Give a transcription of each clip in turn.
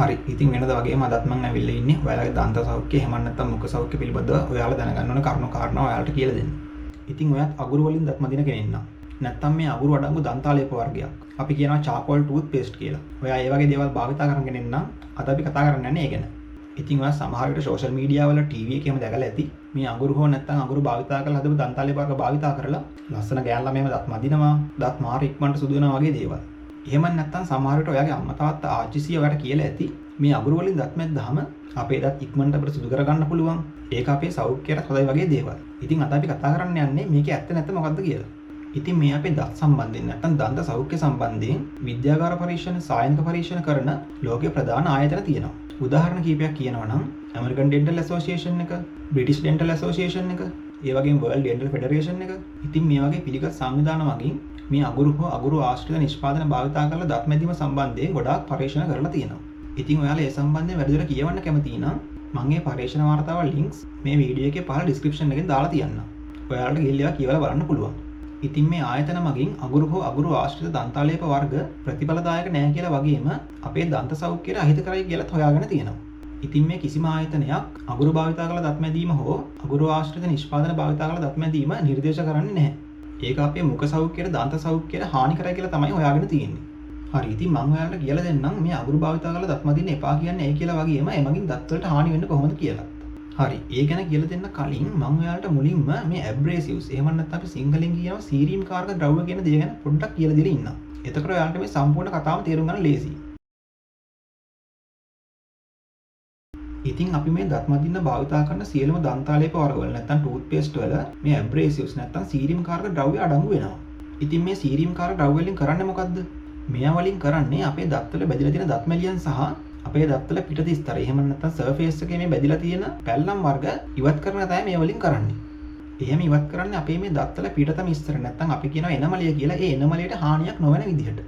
හරි. ඉතින් වෙනද වගේම අදත් මම ඇවිල්ලා ඉන්නේ ඔයාලගේ දන්ත සෞඛ්‍ය එහෙම නැත්නම් මුඛ සෞඛ්‍ය පිළිබඳව ඔයාලා දැනගන්න ඕන කරුණු කාරණා ඔයාලට කියලා දෙන්න. ඉතින් ඔයත් අගුරු වලින් දත් මදින කෙනෙක් නම් නැත්නම් මේ අගුරු අඩංගු දන්තාලේප වර්ගයක්. අපි කියනවා charcoal toothpaste කියලා. ඔයා ඒ වගේ දේවල් භාවිතා කරන කෙනෙක් නම් අද අපි කතා කරන්න යන්නේ ඒ ගැන. ඉතින් ඔයා සමහර විට social media වල TV එකේම දැකලා ඇති මේ අගුරු හෝ නැත්නම් අගුරු භාවිතා කරලා හදපු දන්තාලේප වර්ග භාවිතා කරලා ලස්සන ගෑන් ළමයිම දත් මදිනවා, දත් මාර ඉක්මනට සුදු වෙනවා වගේ දේවල්. එහෙම නැත්නම් සමහර විට ඔයාගේ අම්මා තාත්තා ආච්චිසිය ඔයාලට කියලා ඇති මේ අගුරු වලින් දත් මැද්දාම අපේ දත් ඉක්මනට අපිට සුදු කරගන්න පුළුවන්. ඒක අපේ සෞඛ්‍යයට හොඳයි වගේ දේවල්. ඉතින් අද අපි කතා කරන්න යන්නේ මේකේ ඇත්ත නැත්ත මොකද්ද කියලා. ඉතින් මේ අපේ දත් සම්බන්ධයෙන් නැත්නම් දන්ත සෞඛ්‍ය සම්බන්ධයෙන් විද්‍යාගාර පරීක්ෂණ, සායනික පරීක්ෂණ කරන ලෝකයේ ප්‍රධාන ආයතන තියෙනවා. උදාහරණ කිහිපයක් කියනවා නම් American Dental Association එක, British Dental Association එක, ඒ වගේම World Dental Federation එක. ඉතින් මේ වගේ පිළිගත් සංවිධාන මගින් මේ අගුරු හෝ අගුරු ආශ්‍රිත නිෂ්පාදන භාවිතා කරලා දත් මැදීම සම්බන්ධයෙන් ගොඩාක් පරීක්ෂණ කරලා තියෙනවා. ඉතින් ඔයාලා ඒ සම්බන්ධයෙන් වැඩිදුර කියවන්න කැමති නම් මම මේ පරීක්ෂණ වාර්තාවල ලින්ක්ස් මේ වීඩියෝ එකේ පහළ ඩිස්ක්‍රිප්ෂන් එකෙන් දාලා තියන්නම්. ඔයාලට ගිහිල්ලා කියවලා බලන්න පුළුවන්. ඉතින් මේ ආයතන මගින් අගුරු හෝ අගුරු ආශ්‍රිත දන්තාලේප වර්ග ප්‍රතිඵලදායක නැහැ කියලා වගේම අපේ දන්ත සෞඛ්‍යයට අහිත කරයි කියලාත් හොයාගෙන තියෙනවා. ඉතින් මේ කිසිම ආයතනයක් අගුරු භාවිතා කරලා දත් මැදීම හෝ අගුරු ආශ්‍රිත නිෂ්පාදන භාවිතා කරලා දත් මැදීම නිර්දේශ කරන්නේ නැහැ. ඒක අපේ මුඛ සෞඛ්‍යයට දන්ත සෞඛ්‍යයට හානි කරයි කියලා තමයි හොයාගෙන තියෙන්නේ. හරි. ඉතින් මම ඔයාලට කියලා දෙන්නම් මේ අගුරු භාවිතා කරලා දත් මදින්න එපා කියන්නේ ඒ කියලා වගේම එමගින් දත් වලට හානි වෙන්නේ කොහොමද කියලා. හරි. ඒ ගැන කියලා දෙන්න කලින් මම ඔයාලට මුලින්ම මේ ඇබ්‍රේසිව්ස් එහෙම නැත්නම් අපි සිංහලෙන් කියනවා සීරීම් කාරක ද්‍රව්‍ය කියන දේ ගැන පොඩ්ඩක් කියලා දෙලා ඉන්නම්. එතකොට ඔයාලට මේ සම්පූර්ණ කතාව තේරුම් ගන්න ලේසියි. ඉතින් අපි මේ දත් මදින්න භාවිතා කරන සියලුම දන්තාලේප වර්ගවල නැත්නම් ටූත්පේස්ට් වල මේ ඇබ්‍රේසිව්ස් නැත්නම් සීරීම් කාරක ද්‍රව්‍ය අඩංගු වෙනවා. ඉතින් මේ සීරීම් කාරක ද්‍රව්‍ය වලින් කරන්නේ මොකද්ද? මෙයා වලින් කරන්නේ අපේ දත්වල බැඳිලා තියෙන දත් මැලියන් සහ අපේ දත්වල පිටත ස්තරය එහෙම නැත්නම් සර්ෆේස් එකේ මේ බැඳිලා තියෙන පැල්ලම් වර්ග ඉවත් කරන තමයි මේ වලින් කරන්නේ. එහෙම ඉවත් කරන්නේ අපේ මේ දත්වල පිටතම ස්තර නැත්නම් අපි කියනවා එනමලිය කියලා. ඒ එනමලියට හානියක් නොවන විදිහට.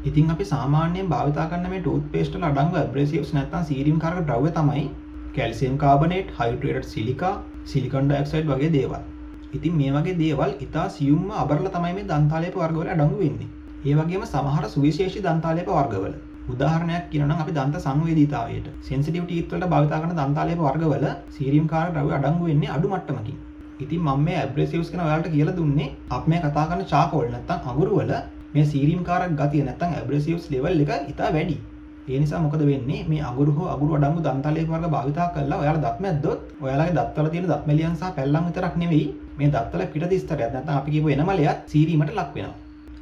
ඉතින් අපි සාමාන්‍යයෙන් භාවිතා කරන මේ ටූත්පේස්ට් වල අඩංගු ඇබ්‍රේසිව්ස් නැත්නම් සීරීම් කාරක ද්‍රව්‍ය තමයි කැල්සියම් කාබනේට්, හයිඩ්‍රේටඩ් සිලිකා, සිලිකන් ඩයොක්සයිඩ් වගේ දේවල්. ඉතින් මේ වගේ දේවල් ඉතා සියුම්ම අබරලා තමයි මේ දන්තාලේප වර්ගවල අඩංගු වෙන්නේ. ඒ වගේම සමහර සුවිශේෂී දන්තාලේප වර්ගවල උදාහරණයක් කියනවා නම් අපි දන්ත සංවේදීතාවයට සෙන්සිටිව් ටීත් වලට භාවිත කරන දන්තාලේප වර්ගවල සීරීම් කාරක ද්‍රව්‍ය අඩංගු වෙන්නේ අඩු මට්ටමකින්. ඉතින් මම මේ ඇබ්‍රේසිව්ස් ගැන ඔයාලට කියලා දුන්නේ අපි මේ කතා කරන charcoal නැත්නම් අගුරු වල මේ සීරීම් කාරක ගතිය නැත්නම් ඇබ්‍රේසිව්ස් ලෙවල් එක ඉතා වැඩි. ඒ නිසා මොකද වෙන්නේ මේ අගුරු හෝ අගුරු අඩංගු දන්තාලේප වර්ග භාවිතා කරලා ඔයාලා දත් මැද්දොත් ඔයාලගේ දත්වල තියෙන දත් මැලියන් සහ පැල්ලම් විතරක් නෙවෙයි මේ දත්වල පිටත ස්තරයක් නැත්නම් අපි කියපු එනමලයක් සීරීමට ලක් වෙනවා.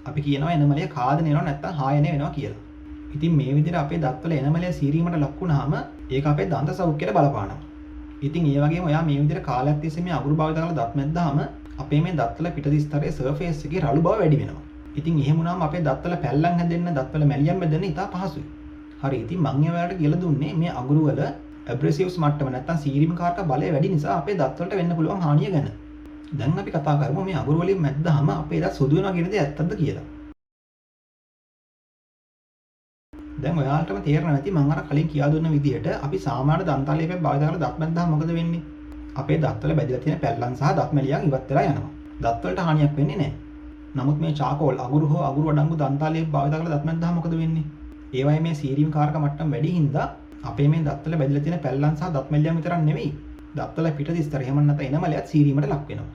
අපි කියනවා එනමලය කාදනය වෙනවා නැත්නම් හායනය වෙනවා කියලා. ඉතින් මේ විදිහට අපේ දත්වල එනමලය සීරීමට ලක් වුණාම ඒක අපේ දන්ත සෞඛ්‍යයට බලපානවා. ඉතින් ඒ වගේම ඔයා මේ විදිහට කාලයක් තිස්සේ මේ අගුරු භාවිත කරලා දත් මැද්දාම අපේ මේ දත්වල පිටත ස්තරයේ සර්ෆේස් එකේ රළු බව වැඩි වෙනවා. ඉතින් එහෙම වුණාම අපේ දත්වල පැල්ලම් හැදෙන්න, දත්වල මැලියම් හැදෙන්න ඉතා පහසුයි. හරි. ඉතින් මම ඔයාලට කියලා දුන්නේ මේ අගුරු වල ඇබ්‍රේසිව්ස් මට්ටම නැත්නම් සීරීම් කාරක බලය වැඩි නිසා අපේ දත්වලට වෙන්න පුළුවන් හානිය ගැන. දැන් අපි කතා කරමු මේ අගුරු වලින් මැද්දාම අපේ දත් සුදු වෙනවා කියන දේ ඇත්තද කියලා. දැන් ඔයාලටම තේරෙනවා ඇති මම අර කලින් කියා දුන්න විදිහට අපි සාමාන්‍ය දන්තාලේපයක් භාවිත කරලා දත් මැද්දාම මොකද වෙන්නේ? අපේ දත්වල බැඳලා තියෙන පැල්ලම් සහ දත් මැලියන් ඉවත් වෙලා යනවා. දත්වලට හානියක් වෙන්නේ නැහැ. නමුත් මේ charcoal අගුරු හෝ අගුරු අඩංගු දන්තාලේප භාවිත කරලා දත් මැද්දාම මොකද වෙන්නේ? ඒවයි මේ සීරීම් කාරක මට්ටම වැඩි හින්දා අපේ මේ දත්වල බැඳලා තියෙන පැල්ලම් සහ දත් මැලියන් විතරක් නෙවෙයි දත්වල පිටත ස්තර එහෙම නැත්නම් එනමලයක් සීරීමට ලක් වෙනවා.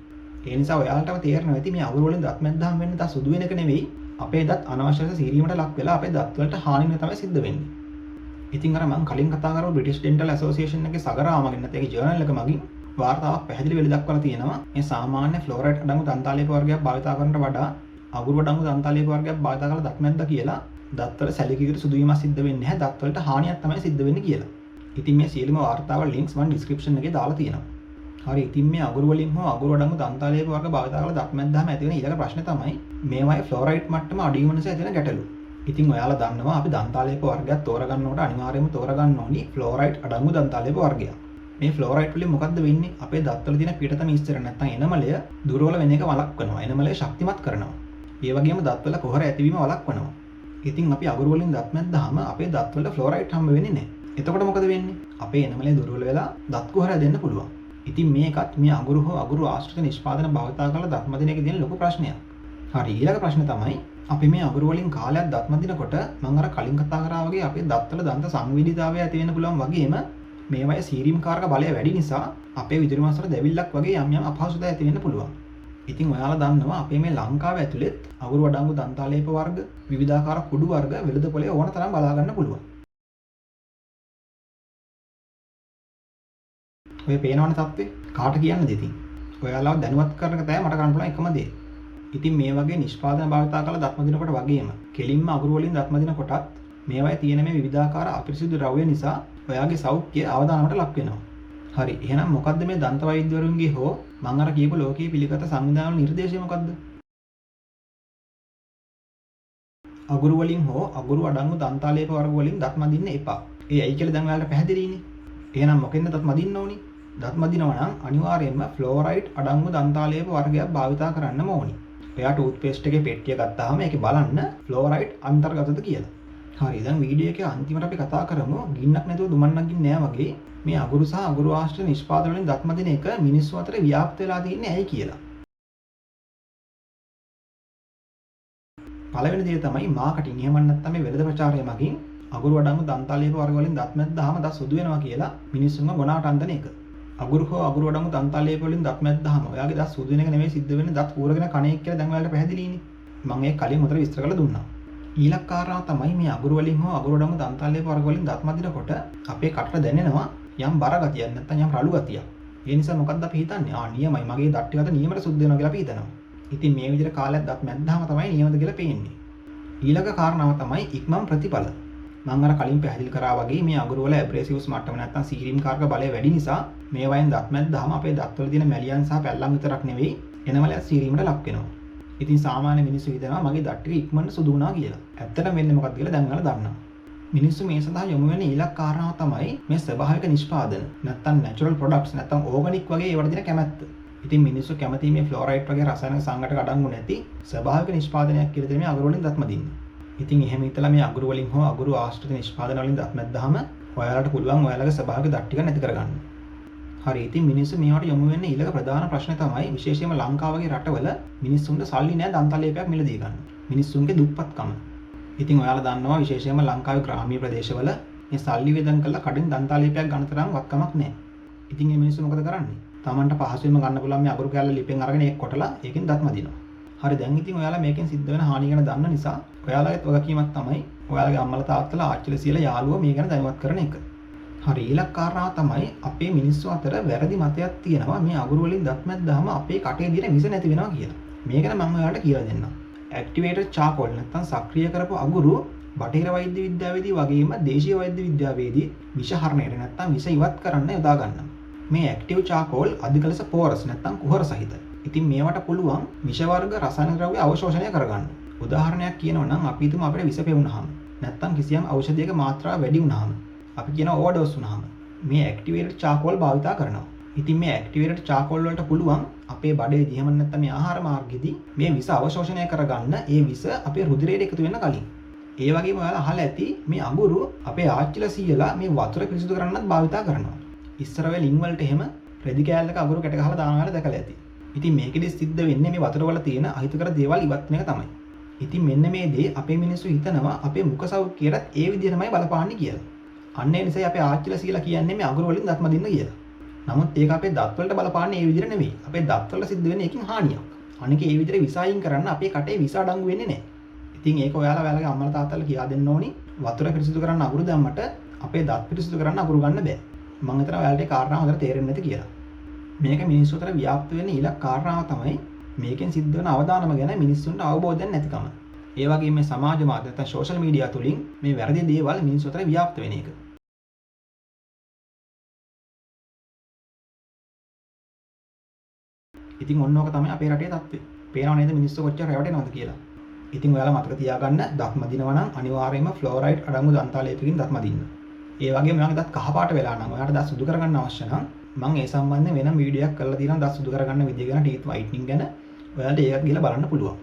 ඒ නිසා ඔයාලටම තේරෙනවා ඇති මේ අගුරු වලින් දත් මැද්දාම වෙන්නේ තා සුදු වෙන එක නෙවෙයි අපේ දත් අනවශ්‍ය ලෙස සීරීමට ලක් වෙලා අපේ දත් වලට හානි වෙන තමයි සිද්ධ වෙන්නේ. ඉතින් අර මම කලින් කතා කරපු British Dental Association එකේ සගරාමකින් නැත්නම් ඒකේ ජර්නල් එක මගින් වාර්තාවක් පැහැදිලි වෙලි දක්වලා තියෙනවා මේ සාමාන්‍ය ෆ්ලෝරයිඩ් අඩංගු දන්තාලේප වර්ගයක් භාවිත කරනට වඩා අගුරු අඩංගු දන්තාලේප වර්ගයක් භාවිත කරලා දත් මැද්දා කියලා දත්වල සැලකිලිට සුදු වීමක් සිද්ධ වෙන්නේ නැහැ. දත්වලට හානියක් තමයි සිද්ධ වෙන්නේ කියලා. ඉතින් මේ සියලුම වාර්තාවල ලින්ක්ස් මම ඩිස්ක්‍රිප්ෂන් එකේ දාලා තියෙනවා. හරි. ඉතින් මේ අගුරු වලින් හෝ අගුරු අඩංගු දන්තාලේප වර්ග භාවිත කරලා දත් මැද්දාම ඇති වෙන ඊළඟ ප්‍රශ්නේ තමයි මේවායේ ෆ්ලෝරයිඩ් මට්ටම අඩු වීම නිසා ඇති වෙන ගැටලු. ඉතින් ඔයාලා දන්නවා අපි දන්තාලේප වර්ගයක් තෝරගන්නකොට අනිවාර්යයෙන්ම තෝරගන්න ඕනි ෆ්ලෝරයිඩ් අඩංගු දන්තාලේප වර්ගයක්. මේ ෆ්ලෝරයිඩ් වලින් මොකද්ද වෙන්නේ? අපේ දත්වල තියෙන පිටතම ස්තර නැත්නම් එනමලය දුර්වල වෙන එක වළක්වනවා. එනමලය ශක්තිමත් කරනවා. ඒ වගේම දත්වල කොහර ඇතිවීම වළක්වනවා. ඉතින් අපි අගුරු වලින් දත් මැද්දාම අපේ දත්වල ෆ්ලෝරයිඩ් හම්බ වෙන්නේ නැහැ. එතකොට මොකද වෙන්නේ? අපේ එනමලය දුර්වල වෙලා දත් කුහර හැදෙන්න පුළුවන්. ඉතින් මේකත් මේ අගුරු හෝ අගුරු ආශ්‍රිත නිෂ්පාදන භාවිතා කරලා දත් මදින එකේ තියෙන ලොකු ප්‍රශ්නයක්. හරි. ඊළඟ ප්‍රශ්නේ තමයි අපි මේ අගුරු වලින් කාලයක් දත් මදිනකොට මම අර කලින් කතා කරා වගේ අපේ දත්වල දන්ත සංවේදීතාවය ඇති වෙන්න පුළුවන් වගේම මේවයේ සීරීම් කාරක බලය වැඩි නිසා අපේ විදුලි මාසවල දැවිල්ලක් වගේ යම් යම් අපහසුතා ඇති වෙන්න පුළුවන්. ඉතින් ඔයාලා දන්නවා අපේ මේ ලංකාව ඇතුළෙත් අගුරු වඩංගු දන්තාලේප වර්ග, විවිධාකාර කුඩු වර්ග වෙළඳ පොලේ ඕන තරම් බලා ගන්න පුළුවන්. ඔය පේනවනේ තත්ත්වේ. කාට කියන්නද ඉතින්? ඔයාලා දැනුවත් කරන එක තමයි මට කරන්න පුළුවන් එකම දේ. ඉතින් මේ වගේ නිෂ්පාදන භාවිතා කරලා දත් මදිනකොට වගේම කෙලින්ම අගුරු වලින් දත් මදිනකොටත් මේවායේ තියෙන මේ විවිධාකාර අපිරිසිදු ද්‍රව්‍ය නිසා ඔයාගේ සෞඛ්‍යය අවධානයට ලක් වෙනවා. හරි. එහෙනම් මොකද්ද මේ දන්ත වෛද්‍යවරුන්ගේ හෝ මම අර කියපු ලෝකයේ පිළිගත සංවිධාන වල නිර්දේශය මොකද්ද? අගුරු වලින් හෝ අගුරු අඩංගු දන්තාලේප වර්ග වලින් දත් මදින්න එපා. ඒ ඇයි කියලා දැන් ඔයාලට පැහැදිලිනේ. එහෙනම් මොකෙන්ද දත් මදින්න ඕනි? දත් මදිනවා නම් අනිවාර්යයෙන්ම ෆ්ලෝරයිඩ් අඩංගු දන්තාලේප වර්ගයක් භාවිතා කරන්නම ඕනි. ඔයා ටූත් පේස්ට් එකේ පෙට්ටිය ගත්තාම ඒකේ බලන්න ෆ්ලෝරයිඩ් අන්තර්ගතද කියලා. හරි, දැන් වීඩියෝ එකේ අන්තිමට අපි කතා කරමු ගින්නක් නැතුව දුමන්නක් ගින්නේ නැහැ වගේ මේ අගුරු සහ අගුරු ආශ්‍රිත නිෂ්පාදන වලින් දත් මදින එක මිනිස්සු අතර ව්‍යාප්ත වෙලා තියෙන්නේ ඇයි කියලා. පළවෙනි දේ තමයි මාකටිං. එහෙම නැත්නම් මේ වෙළඳ ප්‍රචාරය මගින් අගුරු අඩංගු දන්තාලේප වර්ග වලින් දත් මැද්දාම දත් සුදු වෙනවා කියලා මිනිස්සුන්ව ගොනාට අන්දන එක. අගුරු හෝ අගුරු අඩංගු දන්තාලේප වලින් දත් මැද්දාම ඔයාගේ දත් සුදු වෙන එක නෙමෙයි සිද්ධ වෙන්නේ දත් ඌරගෙන කණ එක කියලා දැන් ඔයාලට පැහැදිලිනේ. මම ඒක කලින් උතර විස්තර කරලා දුන්නා. ඊළඟ කාරණාව තමයි මේ අගුරු වලින් හෝ අගුරු අඩංගු දන්තාලේප වර්ග වලින් දත් මදිනකොට අපේ කටට දැනෙනවා යම් බර ගතියක් නැත්නම් යම් රළු ගතියක්. ඒ නිසා මොකද්ද අපි හිතන්නේ? නියමයි මගේ දත් ටික අද නියමයට සුද්ධ වෙනවා කියලා අපි හිතනවා. ඉතින් මේ විදිහට කාලයක් දත් මැද්දාම තමයි නියමද කියලා පේන්නේ. ඊළඟ කාරණාව තමයි ඉක්මන් ප්‍රතිඵල. මම අර කලින් පැහැදිලි කරා වගේ මේ අගුරු වල ඇබ්‍රේසිව්ස් මට්ටම නැත්නම් සීරීම් කාර්ක බලය වැඩි නිසා මේ වයින් දත් මැද්දාම අපේ දත්වල තියෙන මැලියන් සහ පැල්ලම් විතරක් නෙවෙයි එනවල සීරීමට ලක් වෙනවා. ඉතින් සාමාන්‍ය මිනිස්සු හිතනවා මගේ දත් ටික ඉක්මනට සුදු වුණා කියලා. ඇත්තටම වෙන්නේ මොකක්ද කියලා දැන් ඔයාලා දන්නවා. මිනිස්සු මේ සඳහා යොමු වෙන ඊළඟ කාරණාව තමයි මේ ස්වභාවික නිෂ්පාදන නැත්නම් නැචරල් ප්‍රොඩක්ට්ස් නැත්නම් ඕගනික් වගේ ඒවට දෙන කැමැත්ත. ඉතින් මිනිස්සු කැමති මේ ෆ්ලෝරයිඩ් වගේ රසායනික සංඝටක අඩංගු නැති ස්වභාවික නිෂ්පාදනයක් කියලා දෙන මේ අගුරු වලින් දත් මදින්න. ඉතින් එහෙම හිතලා මේ අගුරු වලින් හෝ අගුරු ආශ්‍රිත නිෂ්පාදන වලින් දත් මැද්දාම ඔයාලට පුළුවන් ඔයාලගේ ස්වභාවික දත් ටික නැති කරගන්න. හරි, ඉතින් මිනිස්සු මේවට යොමු වෙන්නේ ඊළඟ ප්‍රධාන ප්‍රශ්නේ තමයි විශේෂයෙන්ම ලංකාව වගේ රටවල මිනිස්සුන්ට සල්ලි නැහැ දන්තාලේපයක් මිලදී ගන්න. මිනිස්සුන්ගේ දුප්පත්කම. ඉතින් ඔයාලා දන්නවා විශේෂයෙන්ම ලංකාවේ ග්‍රාමීය ප්‍රදේශවල මේ සල්ලි වේදන් කරලා කඩින් දන්තාලේපයක් ගන්න තරම් වත්කමක් නැහැ. ඉතින් මේ මිනිස්සු මොකද කරන්නේ? Tamanට පහසුවෙන්ම ගන්න පුළුවන් මේ අගුරු කෑල්ල ලිපෙන් අරගෙන ඒක කොටලා ඒකෙන් දත් මදිනවා. හරි, දැන් ඉතින් ඔයාලා මේකෙන් සිද්ධ වෙන හානිය ගැන දන්න නිසා ඔයාලගේ වගකීමක් තමයි ඔයාලගේ අම්මලා තාත්තලා ආච්චිලා සීලා යාළුවෝ මේ ගැන දැනුවත් කරන එක. හරි, ඊළඟ කාරණාව තමයි අපේ මිනිස්සු අතර වැරදි මතයක් තියෙනවා මේ අගුරු වලින් දත් මැද්දාම අපේ කටේ දින විස නැති වෙනවා කියලා. මේක ගැන මම ඔයාලට කියලා දෙන්නම්. ඇක්ටිවේටඩ් චාකෝල් නැත්නම් සක්‍රිය කරපු අගුරු බටහිර වෛද්‍ය විද්‍යාවේදී වගේම දේශීය වෛද්‍ය විද්‍යාවේදී විෂ හරණයට නැත්නම් විෂ ඉවත් කරන්න යොදා ගන්නවා. මේ ඇක්ටිව් චාකෝල් අධික ලෙස පෝරස් නැත්නම් කුහර සහිතයි. ඉතින් මේවට පුළුවන් විෂ වර්ග රසායනික ද්‍රව්‍ය අවශෝෂණය කරගන්න. උදාහරණයක් කියනවා නම් අපි හිතමු අපිට විෂ පෙවුනහම නැත්නම් කිසියම් ඖෂධයක මාත්‍රාව වැඩි වුනහම අපි කියන ඕවර්ඩෝස් වුනහම මේ ඇක්ටිවේටඩ් චාකෝල් භාවිතා කරනවා. ඉතින් මේ ඇක්ටිවේටඩ් චාකෝල් වලට පුළුවන් අපේ බඩේදී එහෙම නැත්නම් මේ ආහාර මාර්ගෙදී මේ විෂ අවශෝෂණය කරගන්න ඒ විෂ අපේ රුධිරයට එකතු වෙන්න කලින්. ඒ වගේම ඔයාලා අහලා ඇති මේ අඟුරු අපේ ආච්චිලා සීයලා මේ වතුර පිරිසිදු කරන්නත් භාවිතා කරනවා. ඉස්සර වෙල ලිං වලට එහෙම රෙදි කෑල්ලක අඟුරු කැට ගහලා දානවා කියලා දැකලා ඇති. ඉතින් මේකෙදි සිද්ධ වෙන්නේ මේ වතුර වල තියෙන අහිතකර දේවල් ඉවත් වෙන එක තමයි. ඉතින් මෙන්න මේ දේ අපේ මිනිස්සු හිතනවා අපේ මුඛ සෞඛ්‍යයට ඒ විදිහටමයි බලපාන්නේ කියලා. අන්න ඒ නිසා අපේ ආච්චිලා සීයලා කියන්නේ මේ අඟුරු වලින් දත් මදින්න කියලා. නමුත් ඒක අපේ දත් වලට බලපාන්නේ ඒ විදිහට නෙවෙයි. අපේ දත් වල සිද්ධ වෙන්නේ ඒකින් හානියක්. අනික ඒ විදිහට විස අයින් කරන්න අපේ කටේ විස අඩංගු වෙන්නේ නැහැ. ඉතින් ඒක ඔයාලගේ අම්මලා තාත්තලා කියා දෙන්න ඕනි. වතුර පිරිසිදු කරන්න අඟුරු දැම්මට අපේ දත් පිරිසිදු කරන්න අඟුරු ගන්න බෑ. මම හිතනවා ඔයාලට ඒ කාරණාව හොඳට තේරෙන්නේ නැති කියලා. මේක මිනිස්සු අතර ව්‍යාප්ත වෙන ඊළඟ කාරණාව තමයි මේකෙන් සිද්ධ වෙන අවදානම ගැන මිනිස්සුන්ට අවබෝධයක් නැතිකම. ඒ වගේම මේ සමාජ මාධ්‍ය නැත්නම් සෝෂල් මීඩියා තුලින් මේ වැරදි දේවල් මිනිස්සු අතර ව්‍යාප්ත වෙන එක. ඉතින් ඔන්න ඕක තමයි අපේ රටේ තත්ත්වය. පේනව නේද මිනිස්සු කොච්චර රැවටෙනවද කියලා. ඉතින් ඔයාලා මතක තියාගන්න දත් මදිනවා නම් අනිවාර්යයෙන්ම ෆ්ලෝරයිඩ් අඩංගු දන්තාලේපකින් දත් මදින්න. ඒ වගේම ඔයාලගේ දත් කහපාට වෙලා නම් ඔයාලට දත් සුදු කරගන්න අවශ්‍ය නම් මම ඒ සම්බන්ධයෙන් වෙනම වීඩියෝයක් කරලා තියෙනවා දත් සුදු කරගන්න විදිය ගැන ටීත් වයිට්නින් ගැන. ඔයාලට ඒක ගිහලා බලන්න පුළුවන්.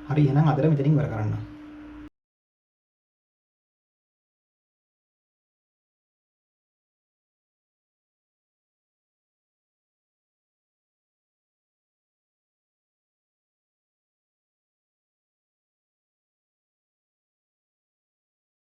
හරි, එහෙනම් අදට මෙතනින් ඉවර කරන්න.